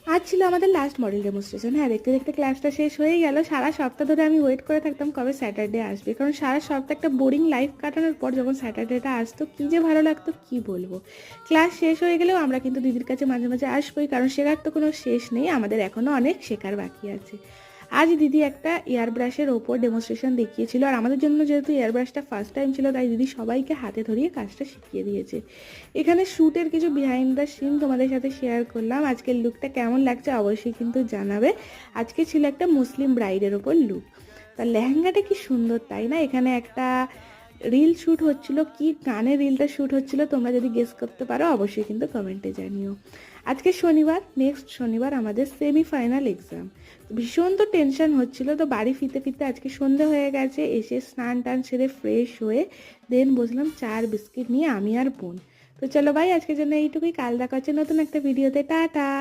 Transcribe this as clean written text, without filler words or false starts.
আজ ছিল আমাদের লাস্ট মডেল ডেমনস্ট্রেশন। হ্যাঁ, দেখতে দেখতে ক্লাসটা শেষ হয়ে গেল। সারা সপ্তাহ ধরে আমি ওয়েট করে থাকতাম কবে স্যাটারডে আসবে, কারণ সারা সপ্তাহ একটা বোরিং লাইফ কাটানোর পর যখন স্যাটারডেটা আসতো কী যে ভালো লাগতো কী বলবো। ক্লাস শেষ হয়ে গেলেও আমরা কিন্তু দিদির কাছে মাঝে মাঝে আসবোই, কারণ শেখার তো কোনো শেষ নেই, আমাদের এখনও অনেক শেখার বাকি আছে। আজ দিদি একটা এয়ার ব্রাশের ওপর ডেমনস্ট্রেশন দেখিয়েছিল, আর আমাদের জন্য যেহেতু এয়ার ব্রাশটা ফার্স্ট টাইম ছিল, তাই দিদি সবাইকে হাতে ধরিয়ে কাজটা শিখিয়ে দিয়েছে। এখানে শ্যুটের কিছু বিহাইন্ড দ্য সিন তোমাদের সাথে শেয়ার করলাম। আজকের লুকটা কেমন লাগছে অবশ্যই কিন্তু জানাবে। আজকে ছিল একটা মুসলিম ব্রাইডের ওপর লুক। তার লেহেঙ্গাটা কি সুন্দর, তাই না? এখানে একটা রিল শ্যুট হচ্ছিল, কি গানে রিলটা শ্যুট হচ্ছিল তোমরা যদি গেস করতে পারো অবশ্যই কিন্তু কমেন্টে জানিও। আজকে শনিবার, নেক্সট শনিবার আমাদের সেমিফাইনাল এক্সাম। ভীষণ তো টেনশন হচ্ছিল, তো বাড়ি ফিরতে ফিরতে আজকে সন্ধে হয়ে গেছে। এসে স্নান টান সেরে ফ্রেশ হয়ে দেন বসলাম চা আর বিস্কিট নিয়ে আমি আর বোন। তো চলো ভাই, আজকের জন্য এইটুকুই। কাল দেখা হচ্ছে নতুন একটা ভিডিওতে। টাটা।